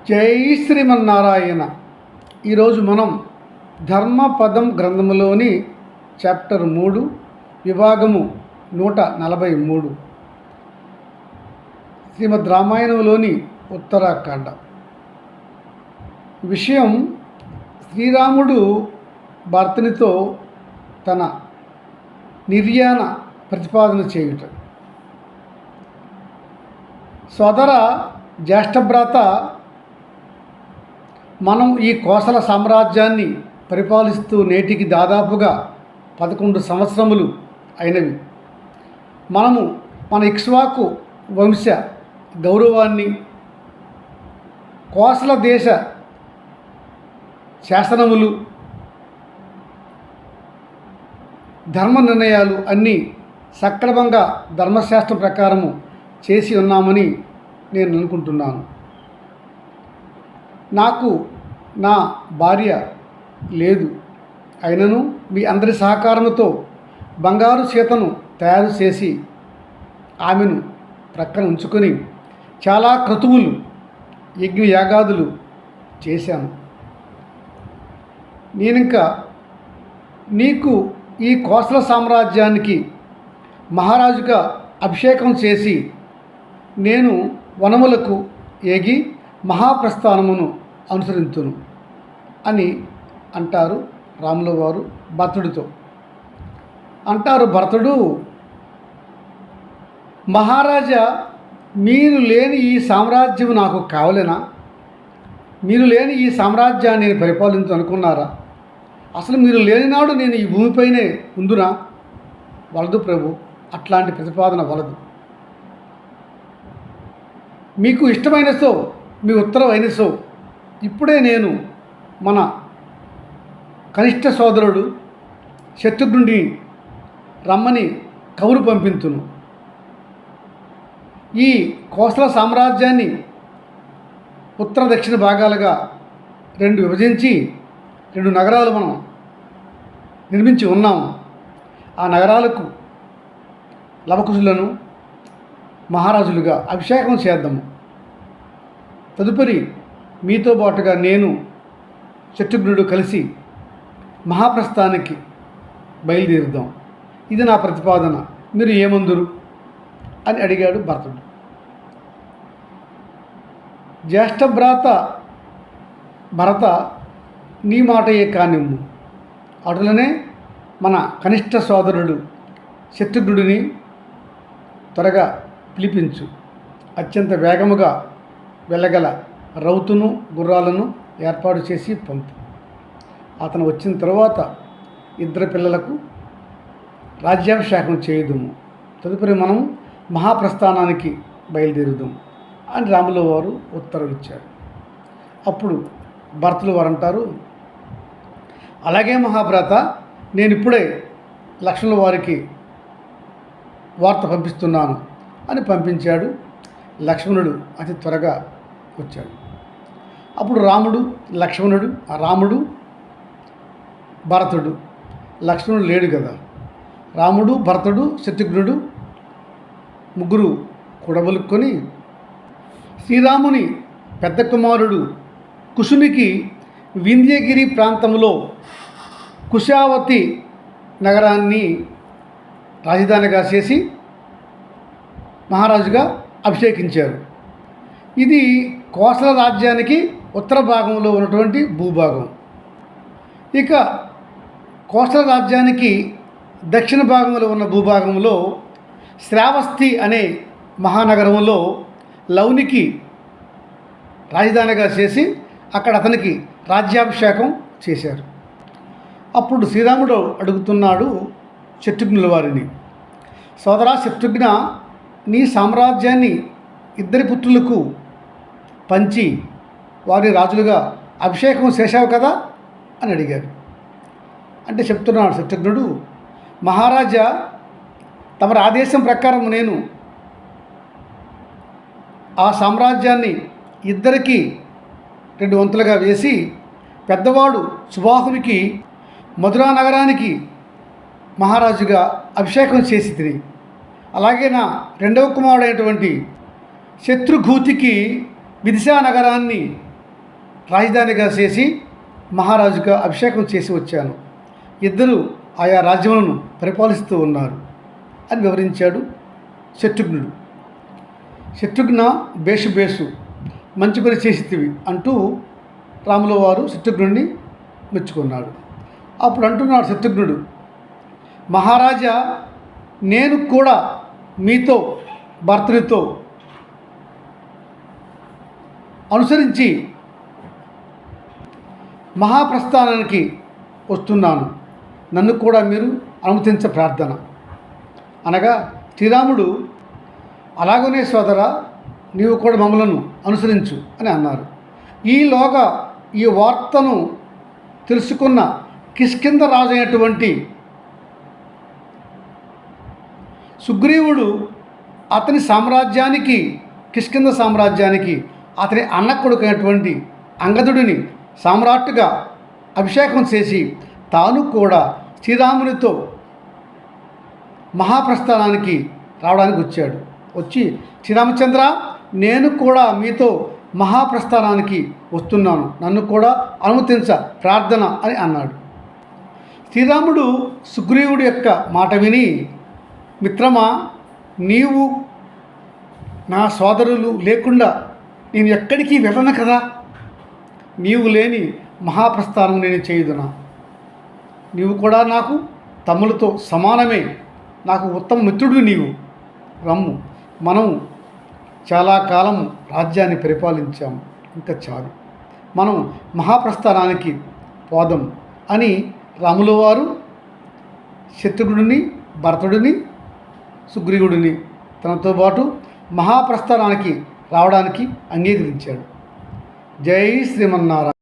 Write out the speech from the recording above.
జై శ్రీమన్నారాయణ. ఈరోజు మనం ధర్మపదం గ్రంథములోని చాప్టర్ 3 విభాగము 143 శ్రీమద్ రామాయణంలోని ఉత్తరాఖండ. విషయం శ్రీరాముడు భర్తనితో తన నిర్యాణ ప్రతిపాదన చేయుట. సోదర జ్యేష్ఠభ్రాత, మనం ఈ కోసల సామ్రాజ్యాన్ని పరిపాలిస్తూ నేటికి దాదాపుగా 11 సంవత్సరములు అయినవి. మనము మన ఇక్ష్వాకు వంశ గౌరవాన్ని, కోసల దేశ శాసనములు, ధర్మ నిర్ణయాలు అన్నీ సక్రమంగా ధర్మశాస్త్రం ప్రకారము చేసి ఉన్నామని నేను అనుకుంటున్నాను. నాకు నా భార్య లేదు, అయినను మీ అందరి సహకారంతో బంగారు సీతను తయారు చేసి ఆమెను ప్రక్కన ఉంచుకొని చాలా క్రతువులు, యజ్ఞయాగాదులు చేశాను. నేనింకా నీకు ఈ కోసల సామ్రాజ్యానికి మహారాజుగా అభిషేకం చేసి నేను వనములకు ఏగి మహాప్రస్థానమును అనుసరింతును అని అంటారు రాముల వారు భరతుడితో. అంటారు భరతుడు, మహారాజా, మీరు లేని ఈ సామ్రాజ్యం నాకు కావలేనా? మీరు లేని ఈ సామ్రాజ్యాన్ని నేను పరిపాలించు అనుకున్నారా? అసలు మీరు లేని నాడు నేను ఈ భూమిపైనే ఉందునా? వలదు ప్రభు, అట్లాంటి ప్రతిపాదన వలదు. మీకు ఇష్టమైన సో, మీ ఉత్తరం అయిన సో, ఇప్పుడే నేను మన కనిష్ట సోదరుడు శత్రుఘ్నుడిని రమ్మని కబురు పంపించును. ఈ కోసల సామ్రాజ్యాన్ని ఉత్తర దక్షిణ భాగాలుగా 2 విభజించి 2 నగరాలు మనం నిర్మించి ఉన్నాము. ఆ నగరాలకు లవకుశులను మహారాజులుగా అభిషేకం చేద్దాము. తదుపరి మీతో పాటుగా నేను శత్రుఘ్నుడు కలిసి మహాప్రస్థానికి బయలుదేరుదాం. ఇది నా ప్రతిపాదన, మీరు ఏమందురు అని అడిగాడు భరతుడు. జ్యేష్ఠభ్రాత భరత, నీ మాటయే కానిమ్ము. అటులనే మన కనిష్ట సోదరుడు శత్రుఘ్నుడిని త్వరగా పిలిపించు. అత్యంత వేగముగా వెళ్ళగల రౌతును గుర్రాలను ఏర్పాటు చేసి పంపు. అతను వచ్చిన తర్వాత 2 పిల్లలకు రాజ్యాభిషేకం చేయుదుము. తదుపరి మనం మహాప్రస్థానానికి బయలుదేరుదాం అని రాముల వారు ఉత్తరం ఇచ్చారు. అప్పుడు భరతులు వారు అంటారు, అలాగే మహాభ్రాత, నేను ఇప్పుడే లక్ష్మణుల వారికి వార్త పంపిస్తున్నాను అని పంపించాడు. లక్ష్మణుడు అతి త్వరగా వచ్చాడు. అప్పుడు రాముడు భరతుడు, లక్ష్మణుడు లేడు కదా, రాముడు భరతుడు శత్రుఘ్నుడు ముగ్గురు కూడబలుక్కొని శ్రీరాముని పెద్ద కుమారుడు కుశునికి వింధ్యగిరి ప్రాంతంలో కుశావతి నగరాన్ని రాజధానిగా చేసి మహారాజుగా అభిషేకించారు. ఇది కోసల రాజ్యానికి ఉత్తర భాగంలో ఉన్నటువంటి భూభాగం. ఇక కోసల రాజ్యానికి దక్షిణ భాగంలో ఉన్న భూభాగంలో శ్రావస్తి అనే మహానగరంలో లౌనికి రాజధానిగా చేసి అక్కడ అతనికి రాజ్యాభిషేకం చేశారు. అప్పుడు శ్రీరాముడు అడుగుతున్నాడు శత్రుఘ్నుల వారిని, సోదరా శత్రుఘ్న, నీ సామ్రాజ్యాన్ని 2 పుత్రులకు పంచి వారి రాజులుగా అభిషేకం చేశావు కదా అని అడిగాడు. అంటే చెప్తున్నాడు శత్రుఘ్నుడు, మహారాజా, తమరి ఆదేశం ప్రకారం నేను ఆ సామ్రాజ్యాన్ని 2కి 2 వంతులుగా వేసి పెద్దవాడు సుబాహునికి మధురా నగరానికి మహారాజుగా అభిషేకం చేసి తిని, అలాగే నా రెండవ కుమారుడైనటువంటి శత్రుఘూతికి విదిశా నగరాన్ని రాజధానిగా చేసి మహారాజుగా అభిషేకం చేసి వచ్చాను. ఇద్దరు ఆయా రాజ్యములను పరిపాలిస్తూ ఉన్నారు అని వివరించాడు శత్రుఘ్నుడు. శత్రుఘ్న బేషు బేసు మంచి పని చేసితివి అంటూ రాముల వారు శత్రుఘ్నుడిని మెచ్చుకున్నాడు. అప్పుడు అంటున్నాడు శత్రుఘ్నుడు, మహారాజా, నేను కూడా మీతో భర్తనితో అనుసరించి మహాప్రస్థానానికి వస్తున్నాను. నన్ను కూడా మీరు అనుమతించ ప్రార్థన అనగా శ్రీరాముడు, అలాగనే సోదరా, నీవు కూడా మమ్మలను అనుసరించు అని అన్నారు. ఈలోగా ఈ వార్తను తెలుసుకున్న కిష్కింధ రాజు అయినటువంటి సుగ్రీవుడు అతని సామ్రాజ్యానికి, కిష్కింధ సామ్రాజ్యానికి అతని అన్న కొడుకైనటువంటి అంగదుడిని సామ్రాట్టుగా అభిషేకం చేసి తాను కూడా శ్రీరామునితో మహాప్రస్థానానికి రావడానికి వచ్చాడు. వచ్చి, శ్రీరామచంద్ర, నేను కూడా మీతో మహాప్రస్థానానికి వస్తున్నాను, నన్ను కూడా అనుమతించ ప్రార్థన అని అన్నాడు. శ్రీరాముడు సుగ్రీవుడి యొక్క మాట విని, మిత్రమా, నీవు నా సోదరులు లేకుండా నేను ఎక్కడికి వెళ్ళను కదా, నీవు లేని మహాప్రస్థానం నేను చేయుదునా? నీవు కూడా నాకు తమ్ములతో సమానమే, నాకు ఉత్తమ మిత్రుడు నీవు. రమ్ము, మనం చాలా కాలం రాజ్యాన్ని పరిపాలించాము, ఇంకా చాలు, మనం మహాప్రస్థానానికి పోదాం అని రాముల వారు శత్రుఘ్నుడిని, భరతుడిని, సుగ్రీవుడిని తనతో పాటు మహాప్రస్థానానికి రావడానికి అంగీకరించాడు. జై శ్రీమన్నారాయణ.